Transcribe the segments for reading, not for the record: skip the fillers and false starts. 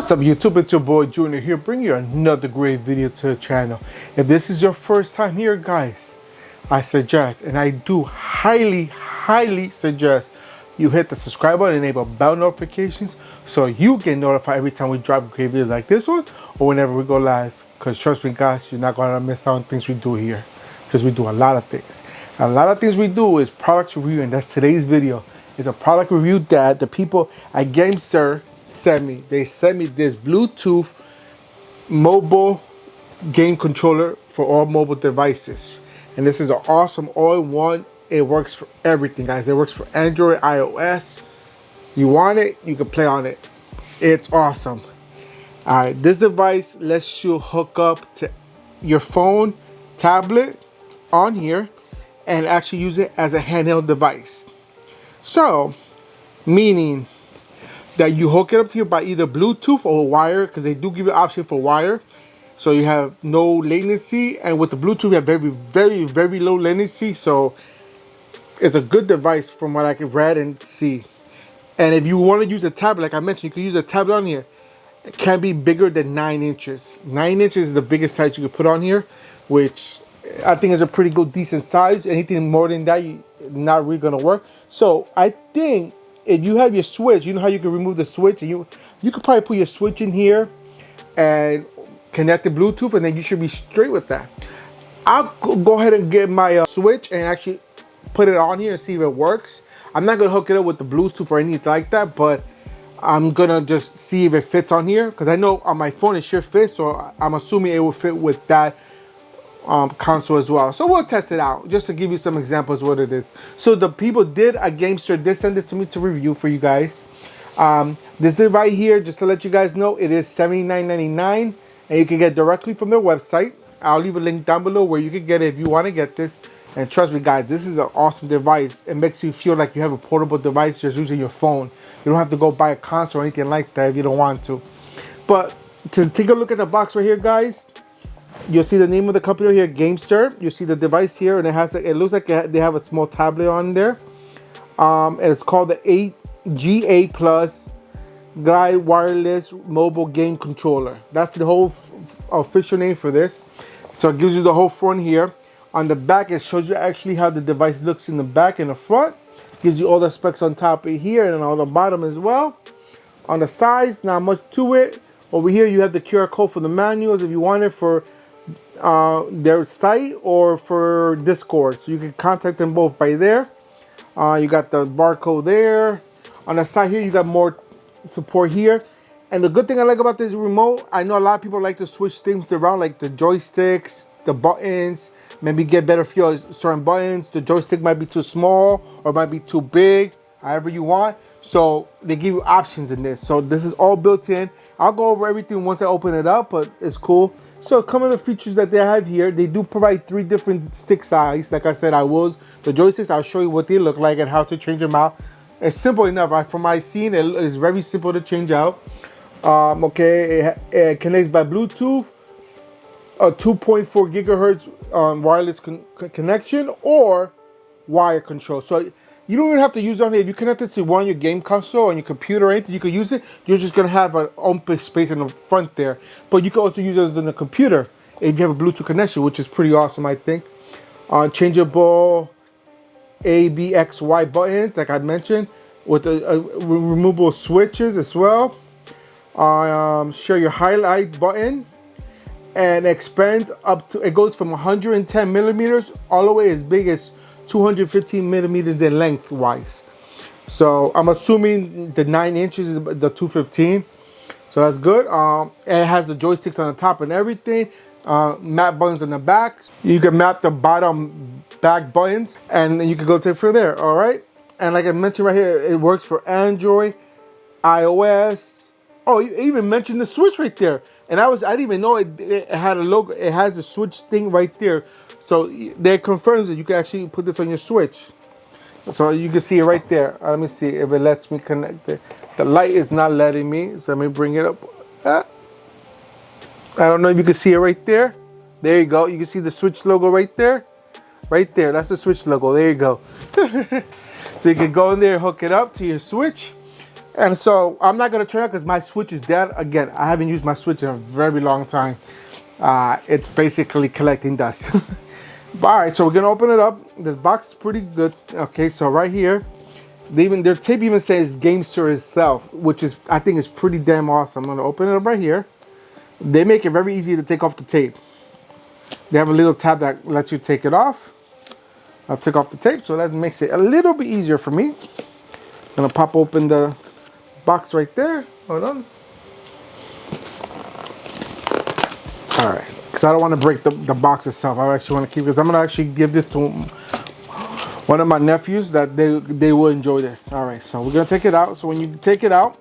What's up YouTube, it's your boy Junior here, bringing you another great video to the channel. If this is your first time here guys, I suggest, and I do highly suggest, you hit the subscribe button and enable bell notifications so you get notified every time we drop great videos like this one or whenever we go live. Because trust me guys, you're not going to miss out on things we do here, because we do a lot of things. And a lot of things we do is product review, and that's today's video. It's a product review that the people at Gamesir sent me. They sent me this Bluetooth mobile game controller for all mobile devices, and this is an awesome all-in-one. It works for everything guys. It works for Android, iOS. You want it, you can play on it. It's awesome. All right, this device lets you hook up to your phone, tablet on here and actually use it as a handheld device. So meaning that you hook it up to you by either Bluetooth or wire, because they do give you an option for wire, so you have no latency. And with the Bluetooth, you have very low latency, so it's a good device from what I can read and see. And if you want to use a tablet, like I mentioned, you can use a tablet on here. It can be bigger than 9 inches. 9 inches is the biggest size you can put on here, which I think is a pretty good, decent size. Anything more than that, not really gonna work. So I think if you have your switch, you know how you can remove the switch, and you could probably put your switch in here and connect the Bluetooth, and then you should be straight with that. I'll go ahead and get my switch and actually put it on here and see if it works. I'm not gonna hook it up with the Bluetooth or anything like that, but I'm gonna just see if it fits on here, because I know on my phone it should fit, so I'm assuming it will fit with that console as well. So we'll test it out just to give you some examples what it is. So the people did a Gamesir did send this to me to review for you guys. This is right here, just to let you guys know, it is $79.99 and you can get directly from their website. I'll leave a link down below where you can get it if you want to get this. And trust me guys, this is an awesome device. It makes you feel like you have a portable device just using your phone. You don't have to go buy a console or anything like that if you don't want to. But to take a look at the box right here guys, you'll see the name of the company here, Gamesir. You see the device here, and it looks like they have a small tablet on there. And it's called the GA Plus Guide Wireless Mobile Game Controller. That's the whole official name for this. So it gives you the whole front here. On the back, it shows you actually how the device looks in the back and the front. Gives you all the specs on top of here and on the bottom as well. On the sides, not much to it. Over here, you have the QR code for the manuals if you want it for their site or for Discord, so you can contact them both by there. You got the barcode there. On the side here, you got more support here. And the good thing I like about this remote, I know a lot of people like to switch things around, like the joysticks, the buttons, maybe get better feel of certain buttons. The joystick might be too small or might be too big, however you want. So they give you options in this. So this is all built in. I'll go over everything once I open it up, but it's cool. So some of the features that they have here, they do provide 3 different stick sizes. Like I said, the joysticks, I'll show you what they look like and how to change them out. It's simple enough. From my scene, it is very simple to change out. Okay, it connects by Bluetooth, a 2.4 gigahertz wireless connection, or wire control. So you don't even have to use it on here. If you connect it to one of your game console on your computer or anything, you can use it. You're just gonna have an open space in the front there. But you can also use it in the computer if you have a Bluetooth connection, which is pretty awesome, I think. Changeable A, B, X, Y buttons, like I mentioned, with removable switches as well. Share your highlight button, and expand up to, it goes from 110 millimeters all the way as big as 215 millimeters in lengthwise. So I'm assuming the 9 inches is the 215. So that's good. And it has the joysticks on the top and everything. Map buttons on the back. You can map the bottom back buttons, and then you can go to from there. All right. And like I mentioned right here, it works for Android, iOS. Oh, you even mentioned the switch right there. And I didn't even know it had a logo. It has a switch thing right there. So that confirms that you can actually put this on your switch. So you can see it right there. Let me see if it lets me connect it. The light is not letting me, so let me bring it up. I don't know if you can see it right there. There you go. You can see the switch logo right there. Right there. That's the switch logo. There you go. So you can go in there and hook it up to your switch. And so I'm not gonna turn it because my switch is dead. Again, I haven't used my switch in a very long time. It's basically collecting dust. But all right, so we're gonna open it up. This box is pretty good. Okay, so right here, their tape even says Gamesir itself, which is, I think is pretty damn awesome. I'm gonna open it up right here. They make it very easy to take off the tape. They have a little tab that lets you take it off. I'll take off the tape, so that makes it a little bit easier for me. I'm gonna pop open the box right there. Hold on. All right, because I don't want to break the box itself. I actually want to keep, because I'm gonna actually give this to one of my nephews that they will enjoy this. All right, so we're gonna take it out. So when you take it out,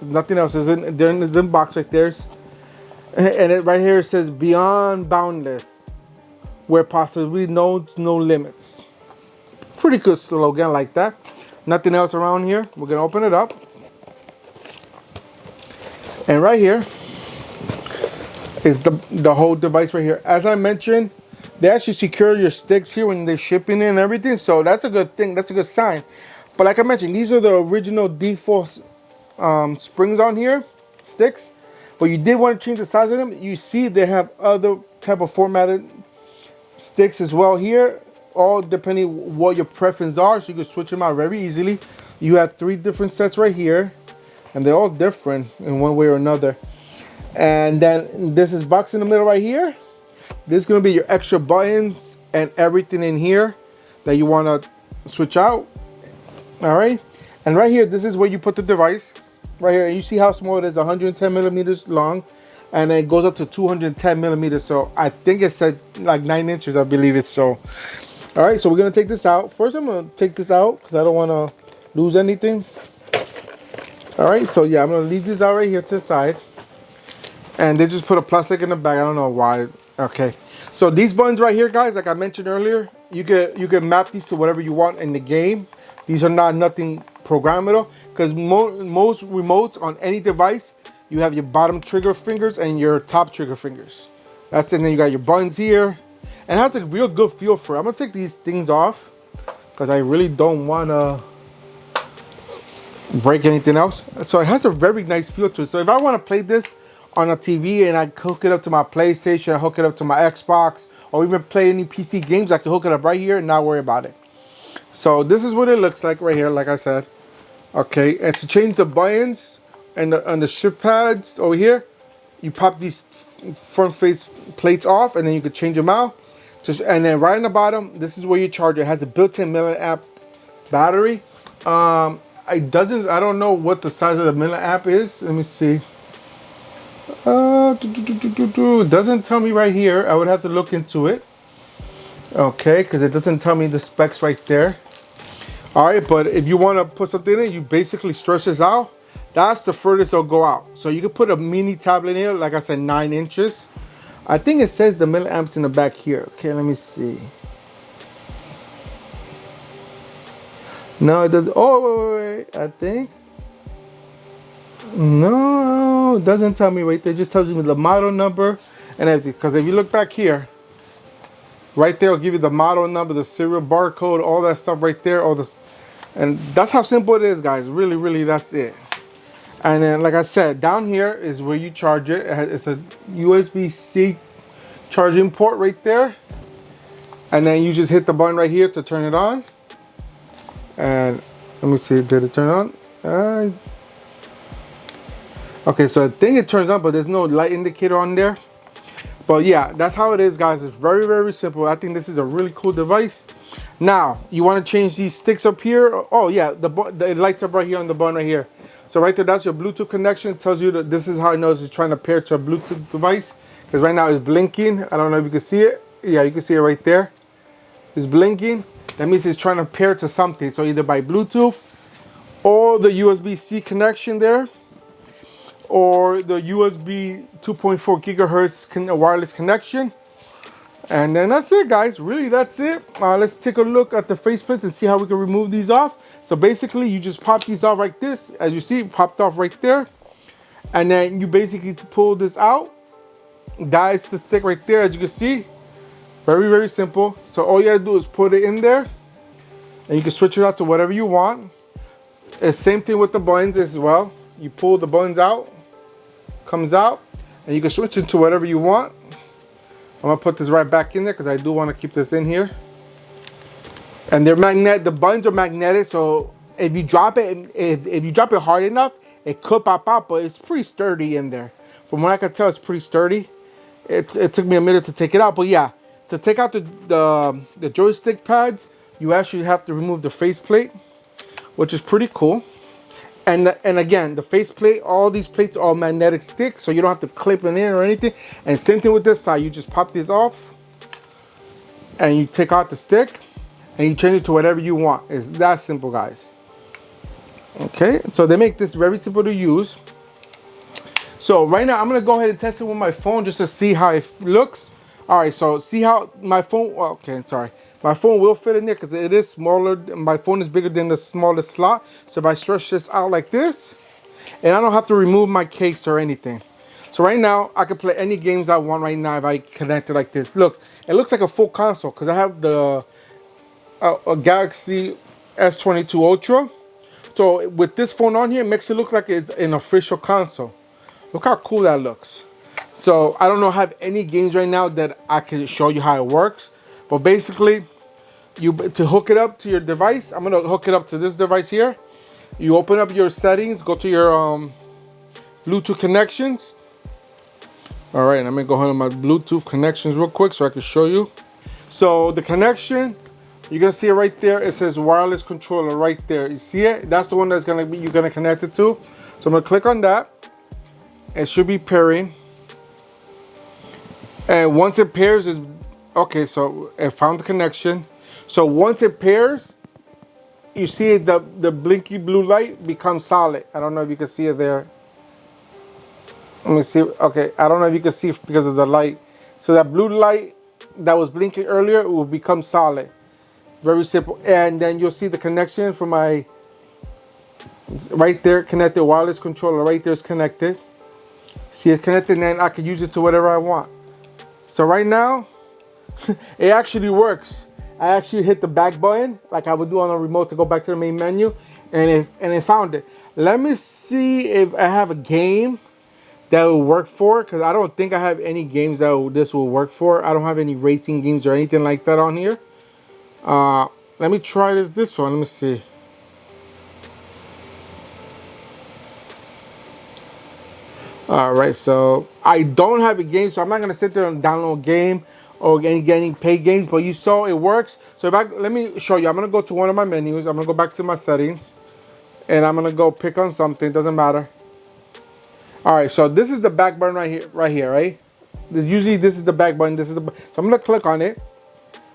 nothing else is in there. In the box right there, and it right here says "Beyond Boundless, where possibly knows no limits." Pretty good slogan like that. Nothing else around here. We're gonna open it up, and right here is the whole device right here. As I mentioned, they actually secure your sticks here when they're shipping in and everything, so that's a good thing. That's a good sign. But like I mentioned, these are the original default springs on here, sticks. But you did want to change the size of them. You see they have other type of formatted sticks as well here, all depending what your preference are, so you can switch them out very easily. You have 3 different sets right here, and they're all different in one way or another. And then this is box in the middle right here. This is going to be your extra buttons and everything in here that you want to switch out. All right, and right here, this is where you put the device right here. You see how small it is, 110 millimeters long, and it goes up to 210 millimeters. So I think it said like 9 inches, I believe it. So all right, so we're gonna take this out first. I'm gonna take this out because I don't want to lose anything. All right, so yeah, I'm gonna leave this out right here to the side. And they just put a plastic in the bag. I don't know why. Okay, so these buttons right here, guys, like I mentioned earlier, you can map these to whatever you want in the game. These are nothing programmable, because most remotes on any device, you have your bottom trigger fingers and your top trigger fingers. That's it. And then you got your buttons here, and it has a real good feel for it. I'm gonna take these things off because I really don't want to break anything else. So it has a very nice feel to it. So if I want to play this on a TV and I hook it up to my PlayStation, I hook it up to my Xbox, or even play any PC games, I can hook it up right here and not worry about it. So this is what it looks like right here, like I said. Okay, and to change the buttons and the shift pads over here, you pop these front face plates off, and then you can change them out. And then right on the bottom, this is where you charge it. It has a built-in milliamp battery. I don't know what the size of the milliamp is. Let me see. It doesn't tell me right here. I would have to look into it. Okay, because it doesn't tell me the specs right there. All right, but if you want to put something in, you basically stretch this out. That's the furthest it'll go out. So you can put a mini tablet in here, like I said, 9 inches. I think it says the milliamps in the back here. Okay, let me see. No, it doesn't. Oh, wait, I think. No, it doesn't tell me right there. It just tells you the model number and everything. Because if you look back here, right there, it'll give you the model number, the serial barcode, all that stuff right there. And that's how simple it is, guys. Really, really, that's it. And then, like I said, down here is where you charge it. It's a USB-C charging port right there. And then you just hit the button right here to turn it on. And let me see, did it turn on? Okay, so I think it turns on, but there's no light indicator on there. But yeah, that's how it is, guys. It's very, very simple. I think this is a really cool device. Now, you want to change these sticks up here. Oh yeah, it lights up right here on the button right here. So right there, that's your Bluetooth connection. It tells you that this is how it knows it's trying to pair to a Bluetooth device. Because right now it's blinking. I don't know if you can see it. Yeah, you can see it right there. It's blinking. That means it's trying to pair to something. So either by Bluetooth or the USB-C connection there, or the USB 2.4 gigahertz wireless connection. And then that's it, guys. Really, that's it. Let's take a look at the faceplates and see how we can remove these off. So basically, you just pop these off like this. As you see, it popped off right there. And then you basically pull this out. That's the stick right there, as you can see. Very, very simple. So all you gotta do is put it in there. And you can switch it out to whatever you want. It's same thing with the buttons as well. You pull the buttons out, comes out, and you can switch into whatever you want. I'm gonna put this right back in there because I do want to keep this in here. And they're the buttons are magnetic, so if you drop it, if you drop it hard enough, it could pop out, but it's pretty sturdy in there. From what I can tell, it's pretty sturdy. It took me a minute to take it out, but yeah, to take out the joystick pads, you actually have to remove the faceplate, which is pretty cool. And again, the faceplate, all these plates are magnetic sticks, so you don't have to clip it in or anything. And same thing with this side, you just pop these off, and you take out the stick, and you change it to whatever you want. It's that simple, guys. Okay, so they make this very simple to use. So right now, I'm gonna go ahead and test it with my phone just to see how it looks. All right, so see how my phone, okay, sorry. My phone will fit in there because it is smaller. My phone is bigger than the smallest slot. So if I stretch this out like this, and I don't have to remove my case or anything. So right now, I can play any games I want right now if I connect it like this. Look, it looks like a full console because I have the a Galaxy S22 Ultra. So with this phone on here, it makes it look like it's an official console. Look how cool that looks. So I don't know, have any games right now that I can show you how it works. But basically, to hook it up to your device, I'm gonna hook it up to this device here. You open up your settings, go to your Bluetooth connections. All right, I'm gonna go ahead on my Bluetooth connections real quick so I can show you. So the connection, you're gonna see it right there. It says wireless controller right there. You see it? That's the one that's gonna be you're gonna connect it to. So I'm gonna click on that. It should be pairing. And once it pairs, is okay. So it found the connection. So once it pairs, you see the blinky blue light becomes solid. I don't know if you can see it there. Let me see. Okay, I don't know if you can see it because of the light. So that blue light that was blinking earlier will become solid. Very simple. And then you'll see the connection for my right there connected wireless controller. Right there is connected. See, it's connected, and then I can use it to whatever I want. So right now, it actually works. I actually hit the back button like I would do on a remote to go back to the main menu, and it found it. Let me see if I have a game that will work for, because I don't think I have any games that this will work for. I don't have any racing games or anything like that on here. Let me try this one. Let me see. All right, so I don't have a game, so I'm not gonna sit there and download a game or any paid games, but you saw it works. So let me show you. I'm gonna go to one of my menus. I'm gonna go back to my settings, and I'm gonna go pick on something. Doesn't matter. All right, so this is the back button right here, right? Usually this is the back button. So I'm gonna click on it.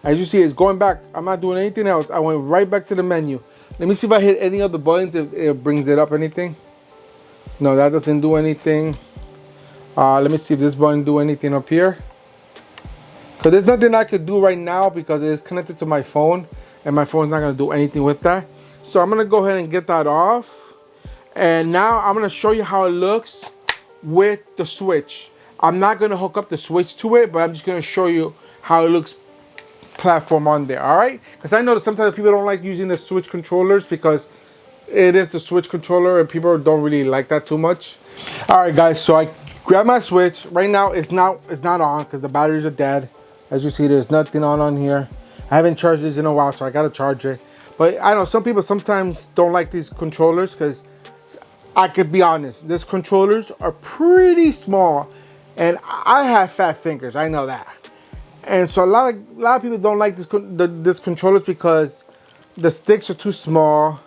As you see, it's going back. I'm not doing anything else. I went right back to the menu. Let me see if I hit any of the buttons, if it brings it up anything. No, that doesn't do anything. Let me see if this button do anything up here. So there's nothing I could do right now because it's connected to my phone, and my phone's not gonna do anything with that. So I'm gonna go ahead and get that off. And now I'm gonna show you how it looks with the Switch. I'm not gonna hook up the Switch to it, but I'm just gonna show you how it looks platform on there, all right? Because I know that sometimes people don't like using the Switch controllers because it is the Switch controller and people don't really like that too much. All right, guys, so I grabbed my Switch. Right now, it's not on because the batteries are dead. As you see, there's nothing on here. I haven't charged this in a while, so I gotta charge it. But I know some people sometimes don't like these controllers because I could be honest, these controllers are pretty small, and I have fat fingers. I know that. And so a lot of people don't like this controllers because the sticks are too small,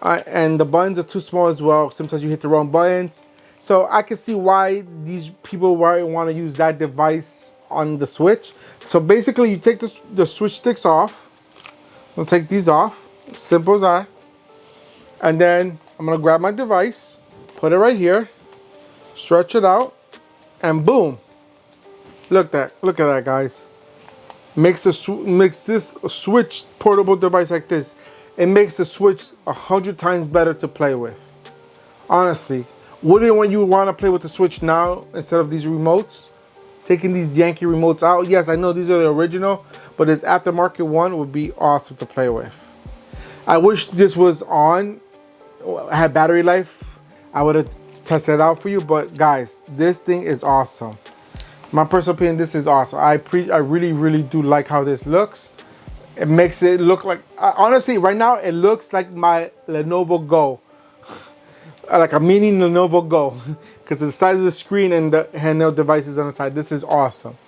and the buttons are too small as well. Sometimes you hit the wrong buttons. So I can see why these people want to use that device on the Switch. So basically, you take the Switch sticks off. I'll take these off. Simple as that. And then I'm gonna grab my device, put it right here, stretch it out, and boom. Look at that, guys. Makes this Switch portable device like this. It makes the Switch 100 times better to play with. Honestly, wouldn't you want to play with the Switch now instead of these remotes? Taking these Yankee remotes out. Yes, I know these are the original, but this aftermarket one would be awesome to play with. I wish this was on had battery life, I would have tested it out for you. But guys, this thing is awesome. My personal opinion, this is awesome. I really do like how this looks. It makes it look like, honestly, right now it looks like my Lenovo Go, like a mini Lenovo Go, because the size of the screen and the handheld devices on the side. This is awesome.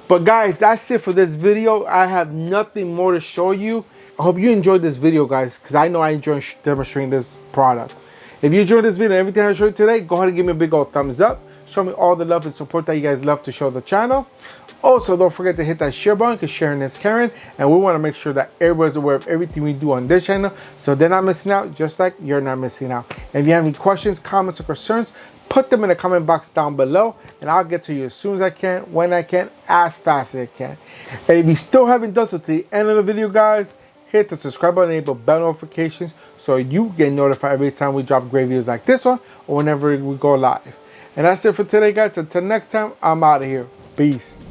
But guys, that's it for this video. I have nothing more to show you. I hope you enjoyed this video, guys, because I know I enjoy demonstrating this product. If you enjoyed this video and everything I showed you today, go ahead and give me a big old thumbs up. Show me all the love and support that you guys love to show the channel. Also, don't forget to hit that share button, because sharing is caring, and we want to make sure that everybody's aware of everything we do on this channel, so they're not missing out, just like you're not missing out. If you have any questions, comments, or concerns, put them in the comment box down below, and I'll get to you as soon as I can, when I can, as fast as I can. And if you still haven't done so to the end of the video, guys, hit the subscribe button and enable bell notifications so you get notified every time we drop great videos like this one or whenever we go live. And that's it for today, guys. Until next time, I'm out of here. Peace.